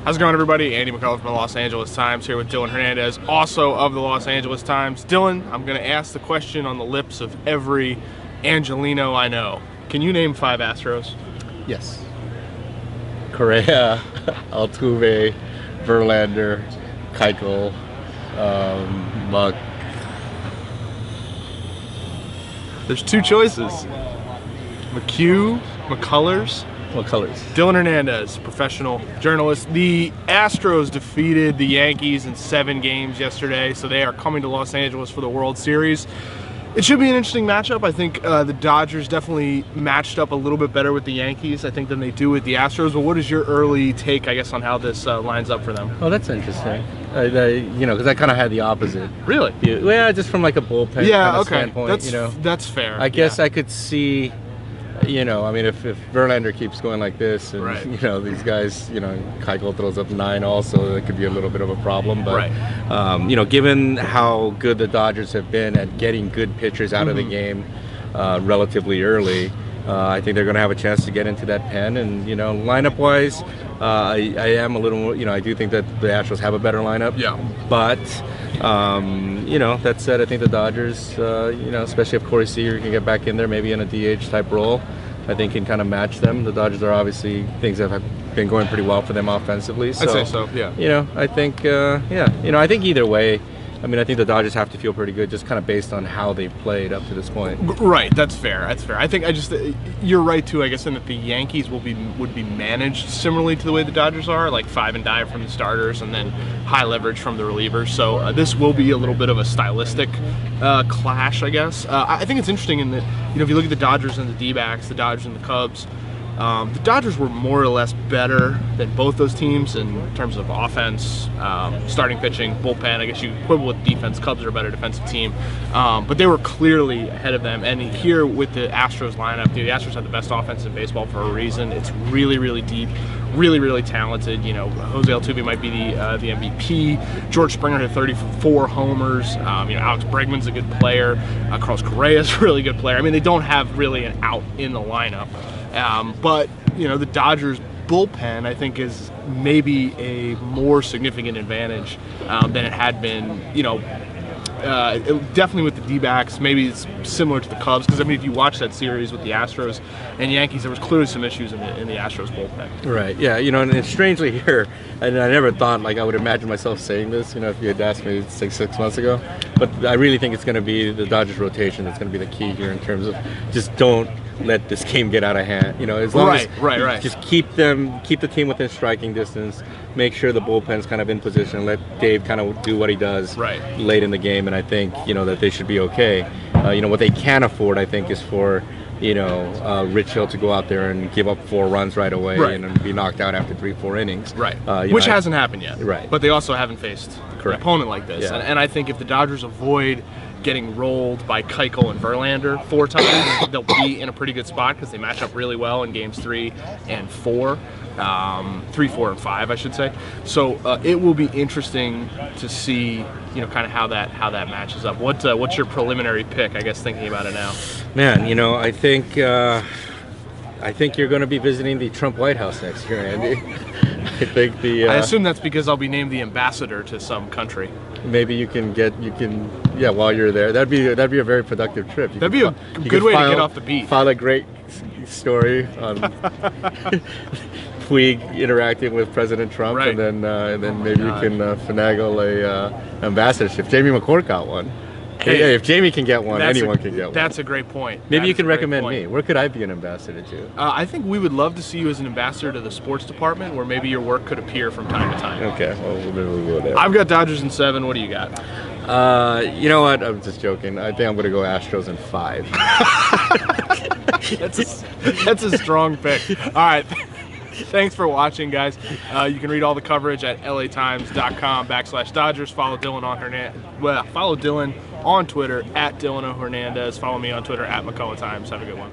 How's it going, everybody? Andy McCullough from the Los Angeles Times here with Dylan Hernandez, also of the Los Angeles Times. Dylan, I'm going to ask the question on the lips of every Angelino I know. Can you name 5 Astros? Yes. Correa, Altuve, Verlander, Keuchel, Muck. There's 2 choices. McCullough's. Dylan Hernandez, professional journalist. The Astros defeated the Yankees in 7 games yesterday, so they are coming to Los Angeles for the World Series. It should be an interesting matchup. I think the Dodgers definitely matched up a little bit better with the Yankees, I think, than they do with the Astros. But what is your early take, I guess, on how this lines up for them? Oh, that's interesting. Because I kind of had the opposite. Really? Yeah, just from like a bullpen kind of standpoint. That's fair. I guess I could see. I mean, if Verlander keeps going like this, and right. These guys, Keuchel throws up 9 also, that could be a little bit of a problem. But right. Given how good the Dodgers have been at getting good pitchers out of the game relatively early, I think they're going to have a chance to get into that pen. And lineup-wise, I am a little, I do think that the Astros have a better lineup. Yeah. But that said, I think the Dodgers, especially if Corey Seager can get back in there, maybe in a DH type role, I think can kind of match them. The Dodgers are obviously things that have been going pretty well for them offensively. So, I'd say so, yeah. I think, I think either way, I think the Dodgers have to feel pretty good, just kind of based on how they've played up to this point. Right, that's fair. I think you're right too. I guess in that the Yankees would be managed similarly to the way the Dodgers are, like 5 and dive from the starters and then high leverage from the relievers. So this will be a little bit of a stylistic clash, I guess. I think it's interesting in that if you look at the Dodgers and the D-backs, the Dodgers and the Cubs. The Dodgers were more or less better than both those teams in terms of offense, starting pitching, bullpen. I guess you quibble with defense. Cubs are a better defensive team, but they were clearly ahead of them. And here with the Astros lineup, the Astros have the best offense in baseball for a reason. It's really, really deep, really, really talented. Jose Altuve might be the MVP. George Springer had 34 homers. Alex Bregman's a good player. Carlos Correa's a really good player. They don't have really an out in the lineup. But the Dodgers bullpen, I think, is maybe a more significant advantage than it had been. Definitely with the D-backs. Maybe it's similar to the Cubs, because if you watch that series with the Astros and Yankees, there was clearly some issues in the Astros bullpen. Right. Yeah. And strangely here, and I never thought I would imagine myself saying this. If you had asked me 6 months ago, but I really think it's going to be the Dodgers rotation that's going to be the key here in terms of just don't let this game get out of hand. As long as just keep the team within striking distance. Make sure the bullpen's kind of in position and let Dave kind of do what he does late in the game, and I think that they should be okay. What they can afford, I think, is for Rich Hill to go out there and give up 4 runs right away and be knocked out after 3-4 innings. Which hasn't happened yet. Right. But they also haven't faced an opponent like this. Yeah. And I think if the Dodgers avoid getting rolled by Keuchel and Verlander 4 times, they'll be in a pretty good spot because they match up really well in games 3 and 4. 3, 4, and 5, I should say. So it will be interesting to see, kind of how that matches up. What's your preliminary pick? I guess thinking about it now. Man, I think you're going to be visiting the Trump White House next year, Andy. I assume that's because I'll be named the ambassador to some country. Maybe you can while you're there. That'd be a very productive trip. That'd be a good way to get off the beat. File a great story on Puig interacting with President Trump, and then maybe you can finagle a ambassadorship. Jamie McCullough got one. Hey, if Jamie can get one, anyone can get one. That's a great point. Maybe you can recommend me. Where could I be an ambassador to? I think we would love to see you as an ambassador to the sports department, where maybe your work could appear from time to time. Okay, well, maybe we'll go there. I've got Dodgers in 7. What do you got? You know what? I'm just joking. I think I'm going to go Astros in 5. That's a strong pick. All right. Thanks for watching, guys. You can read all the coverage at latimes.com/Dodgers. Follow Dylan on Twitter at Dylan O. Hernandez. Follow me on Twitter at McCullough Times. Have a good one.